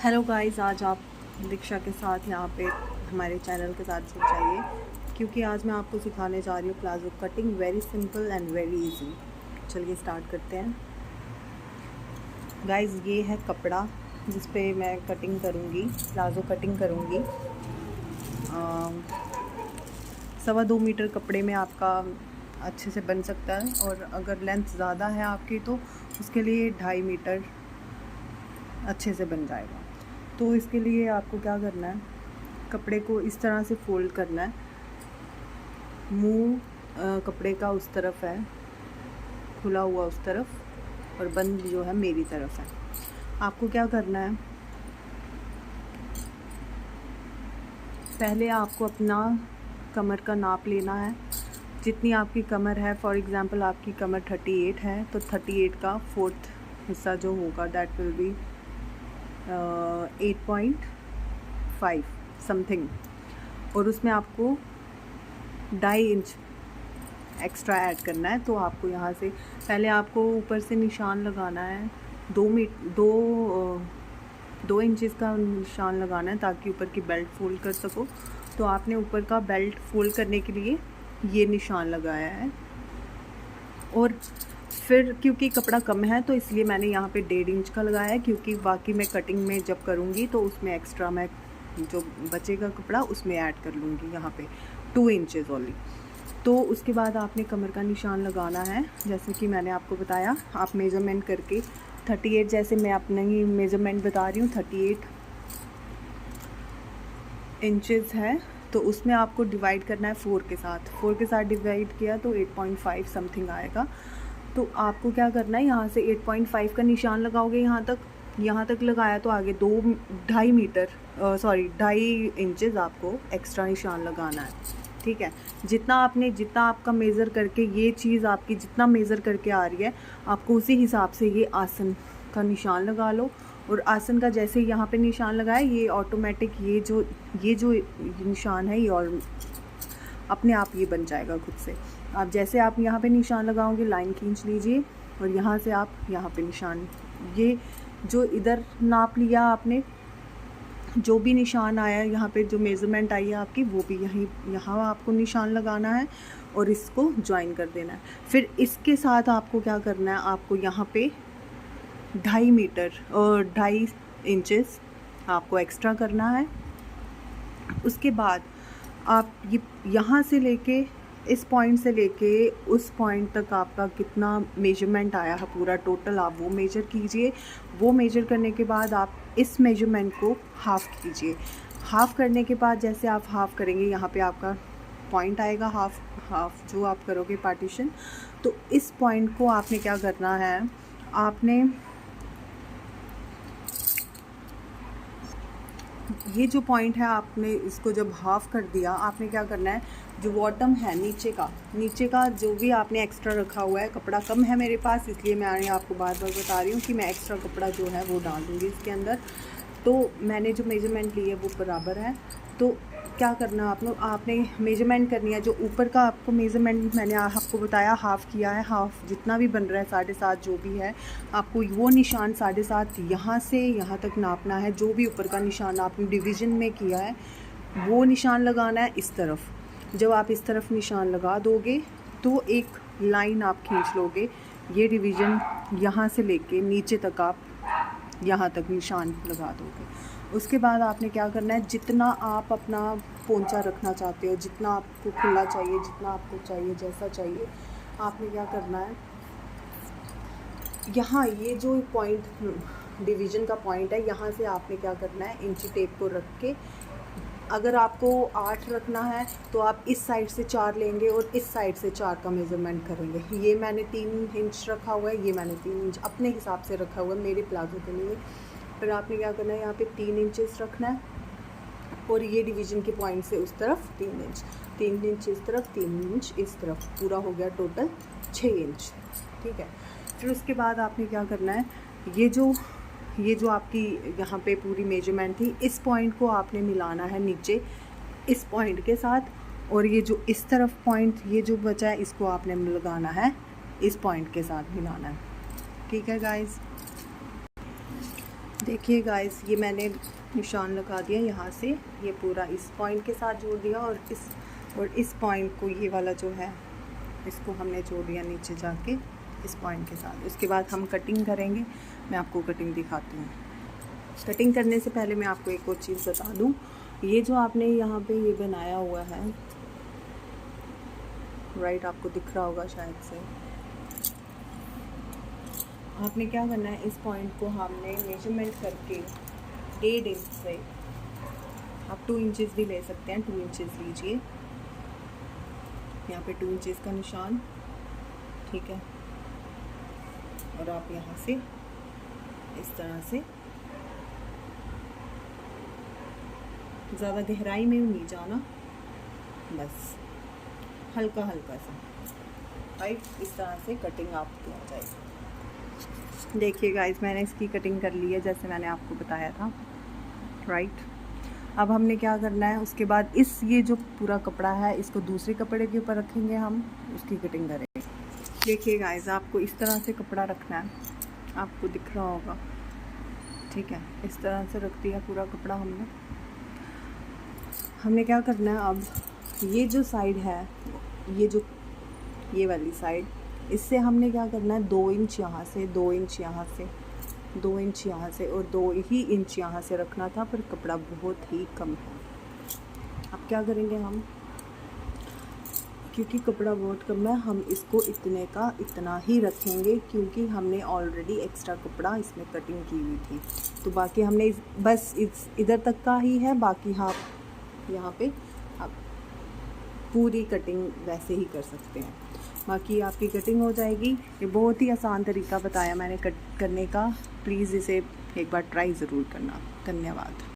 Hello guys, आज आप दीक्षा के साथ यहाँ पे हमारे चैनल के साथ जुड़ जाइए, क्योंकि आज मैं आपको सिखाने जा रही हूँ palazzo cutting. Very simple and very easy. चलिए स्टार्ट करते हैं। गाइस, ये है कपड़ा जिस पे मैं कटिंग करूँगी, प्लाजो कटिंग करूँगी। 2.25 मीटर कपड़े में आपका अच्छे से बन सकता है, और अगर लेंथ ज़्यादा है आपकी तो उसके लिए 2.5 मीटर अच्छे से बन जाएगा। तो इसके लिए आपको क्या करना है, कपड़े को इस तरह से फोल्ड करना है। मुंह कपड़े का उस तरफ है, खुला हुआ उस तरफ, और बंद जो है मेरी तरफ है। आपको क्या करना है, पहले आपको अपना कमर का नाप लेना है। जितनी आपकी कमर है, फॉर एग्ज़ाम्पल आपकी कमर 38 है, तो 38 का 4th हिस्सा जो होगा दैट विल बी 8.5 समथिंग, और उसमें आपको 2.5 इंच एक्स्ट्रा ऐड करना है। तो आपको यहाँ से पहले आपको ऊपर से निशान लगाना है, 2 इंचज़ का निशान लगाना है, ताकि ऊपर की बेल्ट फोल्ड कर सको। तो आपने ऊपर का बेल्ट फोल्ड करने के लिए ये निशान लगाया है, और फिर क्योंकि कपड़ा कम है तो इसलिए मैंने यहाँ पे 1.5 इंच का लगाया है, क्योंकि बाकी मैं कटिंग में जब करूँगी तो उसमें एक्स्ट्रा मैं जो बचेगा कपड़ा उसमें ऐड कर लूँगी, यहाँ पे 2 इंचेस ओनली। तो उसके बाद आपने कमर का निशान लगाना है, जैसे कि मैंने आपको बताया। आप मेज़रमेंट करके 38, जैसे मैं अपना ही मेज़रमेंट बता रही हूँ, 38 इंचेस है, तो उसमें आपको डिवाइड करना है 4 के साथ। 4 के साथ डिवाइड किया तो 8.5 समथिंग आएगा। तो आपको क्या करना है, यहाँ से 8.5 का निशान लगाओगे, यहाँ तक लगाया तो आगे 2.5 इंचेस आपको एक्स्ट्रा निशान लगाना है। ठीक है, जितना आपका मेज़र करके ये चीज़ आपकी जितना मेज़र करके आ रही है, आपको उसी हिसाब से ये आसन का निशान लगा लो। और आसन का जैसे यहाँ पे निशान लगाया, ये ऑटोमेटिक ये जो निशान है ये और अपने आप ये बन जाएगा खुद से। आप जैसे आप यहाँ पे निशान लगाओगे, लाइन खींच लीजिए, और यहाँ से आप यहाँ पे निशान, ये जो इधर नाप लिया आपने, जो भी निशान आया यहाँ पे, जो मेज़रमेंट आई है आपकी, वो भी यहाँ आपको निशान लगाना है और इसको ज्वाइन कर देना है। फिर इसके साथ आपको क्या करना है, आपको यहाँ पे 2.5 मीटर और 2.5 इंचेस आपको एक्स्ट्रा करना है। उसके बाद आप ये यहाँ से लेके इस पॉइंट से लेके उस पॉइंट तक आपका कितना मेजरमेंट आया है पूरा टोटल, आप वो मेजर कीजिए। वो मेजर करने के बाद आप इस मेजरमेंट को हाफ़ कीजिए। हाफ़ करने के बाद जैसे आप हाफ़ करेंगे, यहाँ पे आपका पॉइंट आएगा हाफ़ जो आप करोगे पार्टीशन। तो इस पॉइंट को आपने क्या करना है, आपने ये जो पॉइंट है, आपने इसको जब हाफ़ कर दिया, आपने क्या करना है, जो बॉटम है नीचे का जो भी आपने एक्स्ट्रा रखा हुआ है, कपड़ा कम है मेरे पास, इसलिए मैं आपको बार बार बता रही हूँ कि मैं एक्स्ट्रा कपड़ा जो है वो डाल दूँगी इसके अंदर। तो मैंने जो मेजरमेंट ली है वो बराबर है। तो क्या करना आपने मेजरमेंट करनी है। जो ऊपर का आपको मेजरमेंट मैंने आपको बताया, हाफ़ किया है, हाफ़ जितना भी बन रहा है 7.5 जो भी है, आपको वो निशान 7.5 यहाँ से यहाँ तक नापना है। जो भी ऊपर का निशान आपने डिवीज़न में किया है वो निशान लगाना है इस तरफ। जब आप इस तरफ निशान लगा दोगे तो एक लाइन आप खींच लोगे, ये डिवीज़न यहाँ से लेके नीचे तक आप यहाँ तक निशान लगा दोगे। उसके बाद आपने क्या करना है, जितना आप अपना पोंचा रखना चाहते हो, जितना आपको खुला चाहिए, जितना आपको चाहिए, जैसा चाहिए, आपने क्या करना है, यहाँ ये जो पॉइंट डिवीज़न का पॉइंट है, यहाँ से आपने क्या करना है, इंची टेप को रख के, अगर आपको 8 रखना है तो आप इस साइड से 4 लेंगे और इस साइड से 4 का मेज़रमेंट करेंगे। ये मैंने 3 इंच रखा हुआ है, ये मैंने 3 इंच अपने हिसाब से रखा हुआ है मेरे प्लाजो के लिए। फिर आपने क्या करना है, यहाँ पे 3 इंचेस रखना है, और ये डिवीज़न के पॉइंट से उस तरफ 3 इंच इस तरफ, 3 इंच इस तरफ, पूरा हो गया टोटल 6 इंच। ठीक है, फिर उसके बाद आपने क्या करना है, ये जो आपकी यहाँ पे पूरी मेजरमेंट थी, इस पॉइंट को आपने मिलाना है नीचे इस पॉइंट के साथ, और ये जो इस तरफ पॉइंट ये जो बचा है इसको आपने लगाना है इस पॉइंट के साथ मिलाना है। ठीक है गाइस, देखिए गाइस, ये मैंने निशान लगा दिया यहाँ से, ये पूरा इस पॉइंट के साथ जोड़ दिया और इस पॉइंट को, ये वाला जो है इसको हमने जोड़ दिया नीचे जाके इस पॉइंट के साथ। उसके बाद हम कटिंग करेंगे, मैं आपको कटिंग दिखाती हूँ। कटिंग करने से पहले मैं आपको एक और चीज़ बता दूँ, ये जो आपने यहाँ पे ये बनाया हुआ है, राइट, आपको दिख रहा होगा शायद से, आपने क्या करना है, इस पॉइंट को हमने मेजरमेंट करके 1.5 इंच से, आप 2 इंचेस भी ले सकते हैं, 2 इंचेस लीजिए, यहाँ पे 2 इंचेस का निशान, ठीक है। और आप यहाँ से इस तरह से, ज़्यादा गहराई में नहीं जाना, बस हल्का हल्का सा, राइट, इस तरह से कटिंग आपकी हो जाएगी। देखिए गाइस, मैंने इसकी कटिंग कर ली है जैसे मैंने आपको बताया था, राइट। अब हमने क्या करना है, उसके बाद ये जो पूरा कपड़ा है इसको दूसरे कपड़े के ऊपर रखेंगे, हम उसकी कटिंग करेंगे। देखिए गाइस, आपको इस तरह से कपड़ा रखना है, आपको दिख रहा होगा, ठीक है। इस तरह से रख दिया पूरा कपड़ा हमने क्या करना है, अब ये जो साइड है, ये वाली साइड, इससे हमने क्या करना है, 2 इंच यहाँ से, 2 इंच यहाँ से, 2 इंच यहाँ से और 2 ही इंच यहाँ से रखना था, पर कपड़ा बहुत ही कम है। अब क्या करेंगे हम, क्योंकि कपड़ा बहुत कम है, हम इसको इतने का इतना ही रखेंगे, क्योंकि हमने ऑलरेडी एक्स्ट्रा कपड़ा इसमें कटिंग की हुई थी। तो बाकी हमने बस इधर तक का ही है, बाकी हाँ यहाँ पे आप पूरी कटिंग वैसे ही कर सकते हैं, बाकी आपकी कटिंग हो जाएगी। ये बहुत ही आसान तरीका बताया मैंने कट करने का, प्लीज़ इसे एक बार ट्राई ज़रूर करना। धन्यवाद।